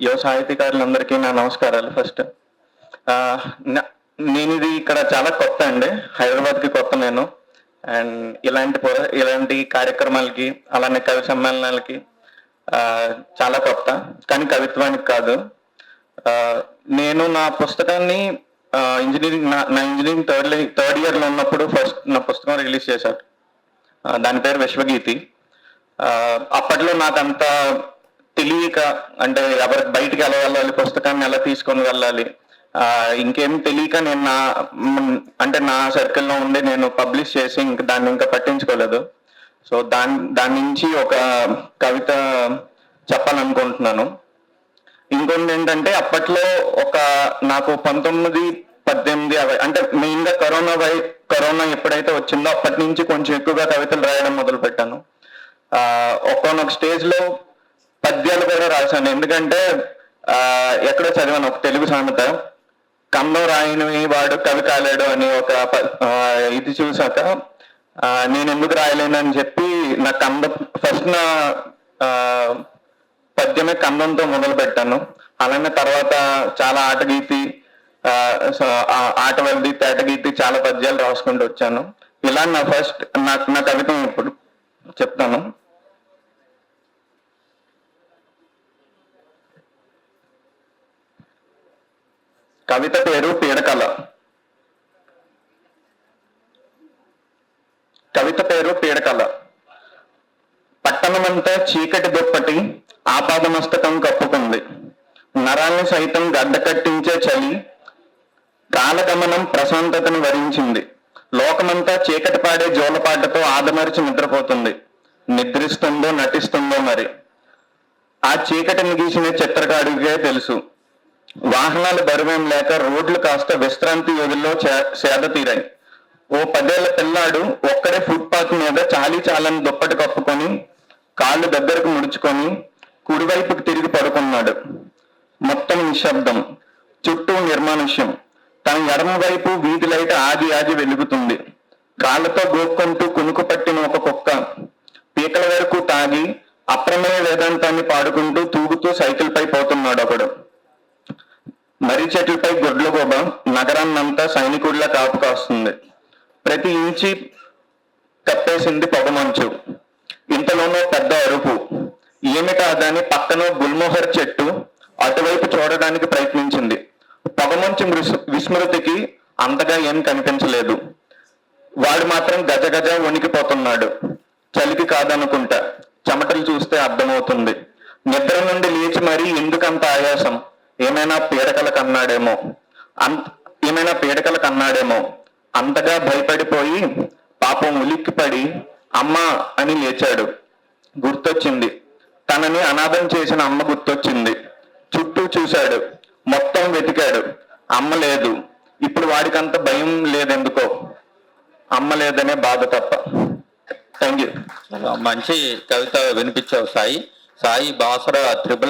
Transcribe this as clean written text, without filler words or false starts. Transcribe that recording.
యువ సాహితీకారులందరికీ నా నమస్కారాలు. ఫస్ట్ నేను ఇది ఇక్కడ చాలా కొత్త అండి, హైదరాబాద్కి కొత్త నేను. అండ్ ఇలాంటి కార్యక్రమాలకి అలానే కవి సమ్మేళనాలకి చాలా కొత్త, కానీ కవిత్వానికి కాదు. నేను నా పుస్తకాన్ని ఇంజనీరింగ్ నా ఇంజనీరింగ్ థర్డ్ ఇయర్లో ఉన్నప్పుడు ఫస్ట్ నా పుస్తకం రిలీజ్ చేశారు. దాని పేరు విశ్వగీతి. అప్పట్లో నాకంత తెలియక, అంటే ఎవరికి బయటికి ఎలా వెళ్ళాలి, పుస్తకాన్ని ఎలా తీసుకొని వెళ్ళాలి, ఇంకేం తెలియక నేను నా సర్కిల్లో ఉండి నేను పబ్లిష్ చేసి దాన్ని ఇంకా పట్టించుకోలేదు. సో దాని నుంచి ఒక కవిత చెప్పాలనుకుంటున్నాను. ఇంకొంది ఏంటంటే, అప్పట్లో నాకు 19, 18 అంటే మెయిన్గా కరోనా ఎప్పుడైతే వచ్చిందో అప్పటి నుంచి కొంచెం ఎక్కువగా కవితలు రాయడం మొదలు పెట్టాను. ఒక్కొక్క స్టేజ్లో పద్యాలు కూడా రాశాను. ఎందుకంటే ఎక్కడో చదివాను ఒక తెలుగు సామెత, కన్నం రాయని వాడు కవి కాలేడు అని ఒక ఇది చూసాక నేను ఎందుకు రాయలేనని చెప్పి నా ఫస్ట్ నా పద్యమే కందంతో మొదలు పెట్టాను. అలానే తర్వాత చాలా ఆటగీతి, ఆటవల్లి, తేటగీతి చాలా పద్యాలు రాసుకుంటూ వచ్చాను. ఇలా నా కవిత ఇప్పుడు చెప్తాను. కవిత పేరు పీడకల. కవిత పేరు పీడకల. పట్టణమంతా చీకటి దుప్పటి ఆపాదమస్తకం కప్పుకుంది. నరాల్ని సైతం గడ్డ కట్టించే చలి కాలగమనం ప్రశాంతతను వరించింది. లోకమంతా చీకటి పాడే జోలపాటతో ఆదమరిచి నిద్రపోతుంది. నిద్రిస్తుందో నటిస్తుందో మరి. ఆ చీకటిని గీసిన చిత్రకారుడికే తెలుసు. వాహనాల బరువేం లేక రోడ్లు కాస్త విశ్రాంతి యోగుల్లో సేద తీరాయి. ఓ 10 ఏళ్ల పిల్లాడు ఒక్కడే ఫుట్పాత్ మీద చాలని దుప్పటి కప్పుకొని కాళ్ళు దగ్గరకు ముడుచుకొని కుడివైపుకి తిరిగి పడుకున్నాడు. మొత్తం నిశ్శబ్దం, చుట్టూ నిర్మానుష్యం. తన ఎడమ వైపు వీధి లైట్ ఆగి వెలుగుతుంది. కాళ్ళతో గోక్కుంటూ కునుకు పట్టిన ఒక కుక్క పీకల వరకు తాగి అప్రమేయ వేదాంతాన్ని పాడుకుంటూ తూగుతూ సైకిల్ పై పోతున్నాడు ఒకడు. మర్రి చెట్లపై గొడ్ల గోబ నగరాన్నంతా సైనికుడిలా కాపు కాస్తుంది. ప్రతి ఇంచి కప్పేసింది పొగమంచు. ఇంతలోనూ పెద్ద అరుపు. ఏమిటా దాని పక్కన గుల్మోహర్ చెట్టు అటువైపు చూడడానికి ప్రయత్నించింది. పొగమంచు విస్మృతికి అంతగా ఏం కనిపించలేదు. వాడు మాత్రం గజగజ వణికిపోతున్నాడు. చలికి కాదనుకుంటా, చెమటలు చూస్తే అర్థమవుతుంది. నిద్ర నుండి లేచి మరీ ఎందుకంత ఆయాసం? ఏమైనా పీడకల కన్నాడేమో అంతగా భయపడిపోయి పాపం ఉలిక్కిపడి అమ్మా అని లేచాడు. గుర్తొచ్చింది, తనని అనాథం చేసిన అమ్మ గుర్తొచ్చింది. చుట్టూ చూశాడు, మొత్తం వెతికాడు. అమ్మ లేదు. ఇప్పుడు వాడికంత భయం లేదెందుకో, అమ్మ లేదనే బాధ తప్ప. Thank you. మంచి కవిత వినిపించావు సాయి. బాసర త్రిబుల్